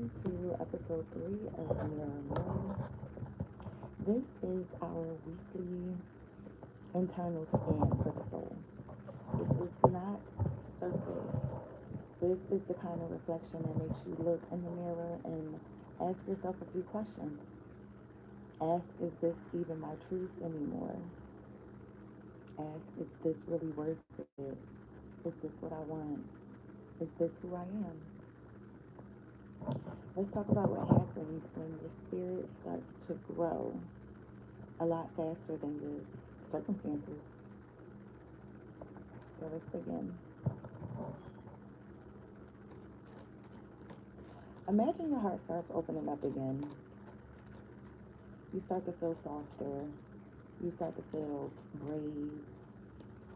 welcome to episode 3 of Mirror Mirror. This is our weekly internal scan for the soul. This is not surface. This is the kind of reflection that makes you look in the mirror and ask yourself a few questions. Ask, is this even my truth anymore? Ask, is this really worth it? Is this what I want? Is this who I am? Let's talk about what happens when your spirit starts to grow a lot faster than your circumstances. So let's begin. Imagine your heart starts opening up again. You start to feel softer. You start to feel brave.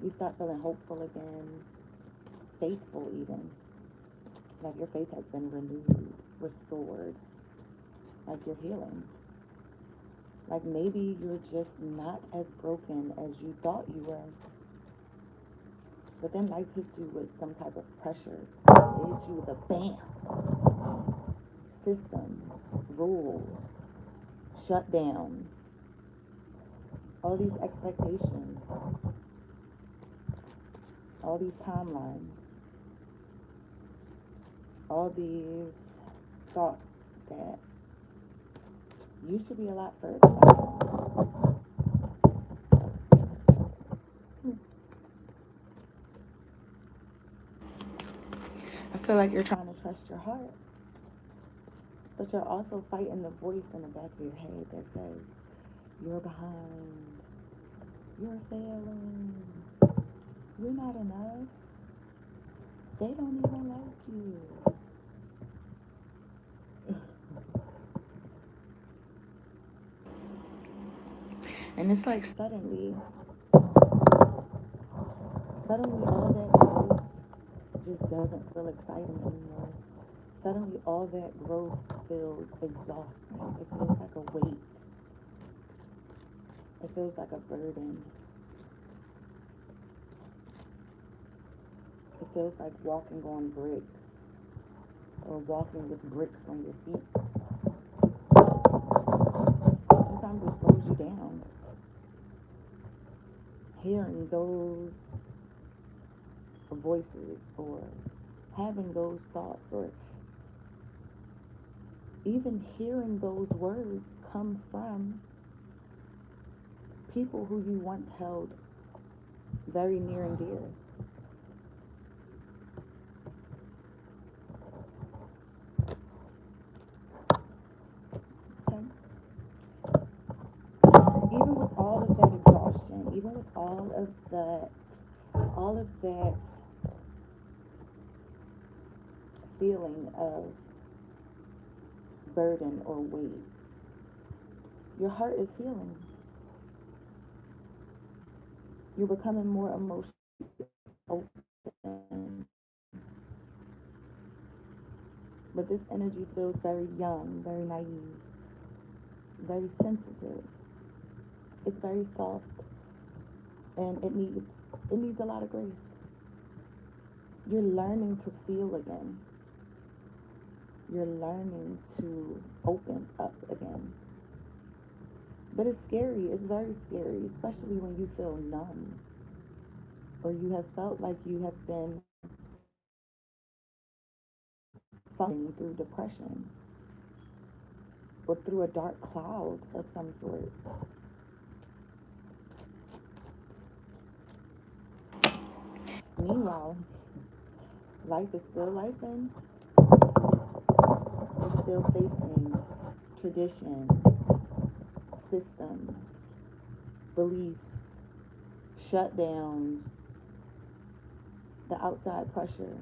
You start feeling hopeful again, faithful even. Like your faith has been renewed, restored. Like you're healing. Like maybe you're just not as broken as you thought you were. But then life hits you with some type of pressure. It hits you with a bam. Systems, rules, shutdowns, all these expectations, all these timelines, all these thoughts that you should be a lot further by. I feel like you're trying to trust your heart, but you're also fighting the voice in the back of your head that says, you're behind, you're failing, you're not enough, they don't even like you. And it's like suddenly all that growth just doesn't feel exciting anymore. Suddenly all that growth feels exhausting. It feels like a weight. It feels like a burden. It feels like walking on bricks or walking with bricks on your feet. Sometimes it slows you down. Hearing those voices or having those thoughts or even hearing those words come from people who you once held very near and dear. Okay? Even with all of that exhaustion, even with all of that feeling of burden or weight, your heart is healing. You're becoming more emotionally open. But this energy feels very young, very naive, very sensitive. It's very soft and it needs a lot of grace. You're learning to feel again. You're learning to open up again. But it's scary. It's very scary, especially when you feel numb or you have felt like you have been falling through depression or through a dark cloud of some sort. Meanwhile, life is still life and you're still facing traditions, systems, beliefs, shutdowns, the outside pressure.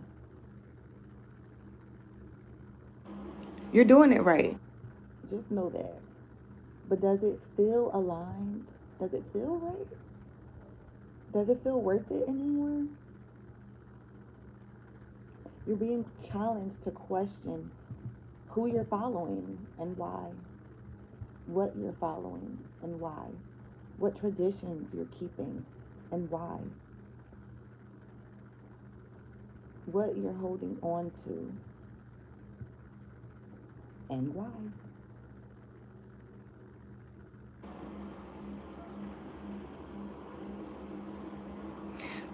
You're doing it right. Just know that. But does it feel aligned? Does it feel right? Does it feel worth it anymore? You're being challenged to question who you're following and why, what you're following and why, what traditions you're keeping and why, what you're holding on to. and why.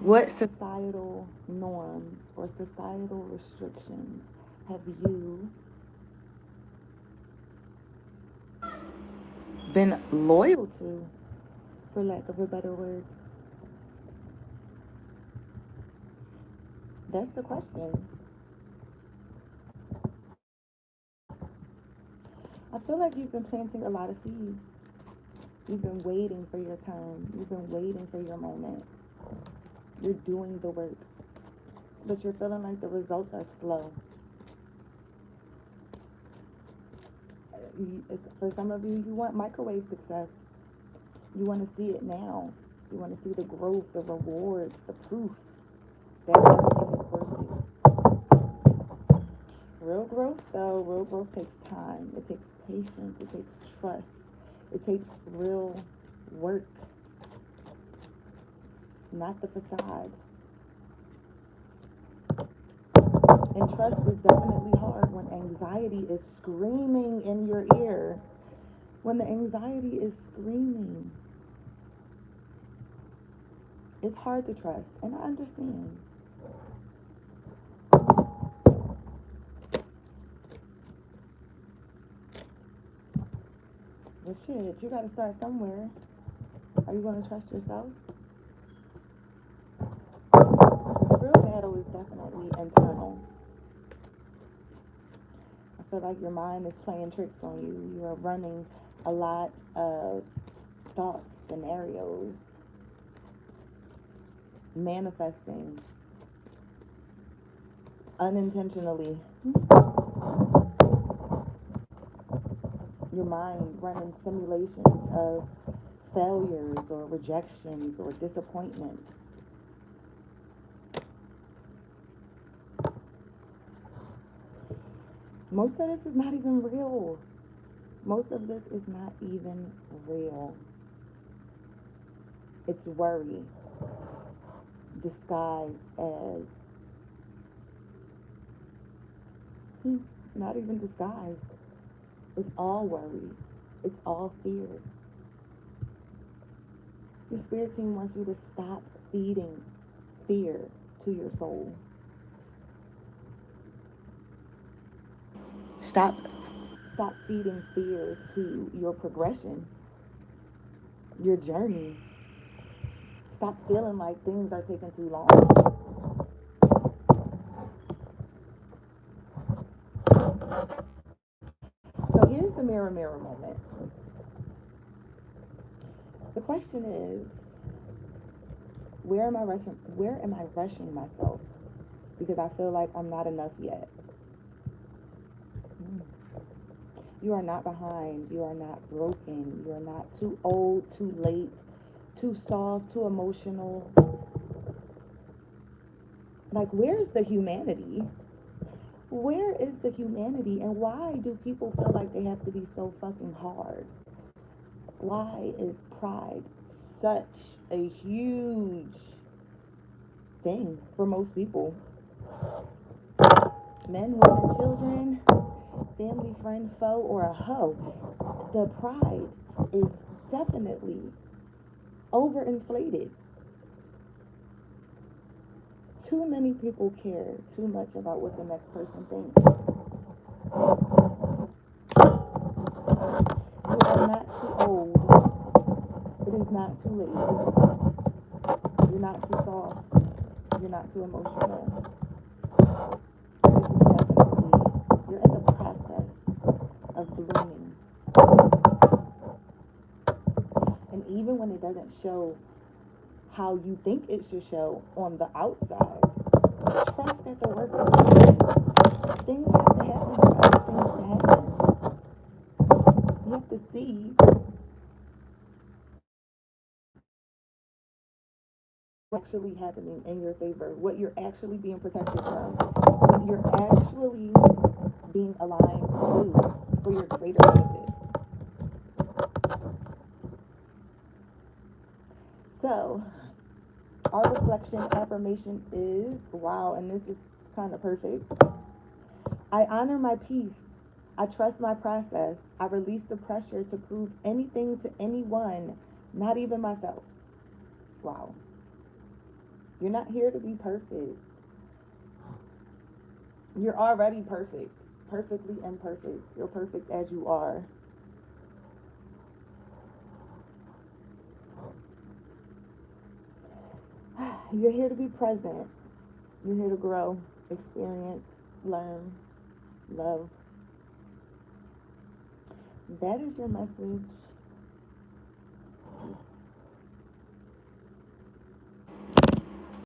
What societal norms or societal restrictions have you been loyal to, for lack of a better word? That's the question. I feel like you've been planting a lot of seeds. You've been waiting for your turn. You've been waiting for your moment. You're doing the work, but you're feeling like the results are slow. For some of you, you want microwave success. You want to see it now. You want to see the growth, the rewards, the proof that everything is worth it. Real growth, though, real growth takes time. It takes patience. It takes trust. It takes real work, not the facade. And trust is definitely hard when anxiety is screaming in your ear. When the anxiety is screaming, it's hard to trust, and I understand. But shit, you gotta start somewhere. Are you gonna trust yourself? The real battle is definitely internal. I feel like your mind is playing tricks on you. You are running a lot of thoughts, scenarios, manifesting unintentionally. Your mind running simulations of failures or rejections or disappointments. Most of this is not even real. Most of this is not even real. It's worry disguised as not even disguised. It's all worry. It's all fear. Your spirit team wants you to stop feeding fear to your soul. Stop. Stop feeding fear to your progression, your journey. Stop feeling like things are taking too long. So here's the mirror, mirror moment. The question is, where am I rushing? Where am I rushing myself? Because I feel like I'm not enough yet. You are not behind. You are not broken. You are not too old, too late, too soft, too emotional. Like, where's the humanity? Where is the humanity? And why do people feel like they have to be so fucking hard? Why is pride such a huge thing for most people? Men, women, children, family, friend, foe, or a hoe. The pride is definitely overinflated. Too many people care too much about what the next person thinks. You are not too old. It is not too late. You're not too soft. You're not too emotional. This is definitely, you're in the process of blooming. And even when it doesn't show how you think it should show on the outside, trust that the work is done. Things have to happen for other things to happen. You have to see what's actually happening in your favor, what you're actually being protected from, what you're actually being aligned to for your greater benefit. So, our reflection affirmation is wow, and this is kind of perfect. I honor my peace I trust my process. I release the pressure to prove anything to anyone, not even myself. Wow. You're not here to be perfect. You're already perfect. Perfectly imperfect. You're perfect as you are. You're here to be present. You're here to grow, experience, learn, love. That is your message. Peace.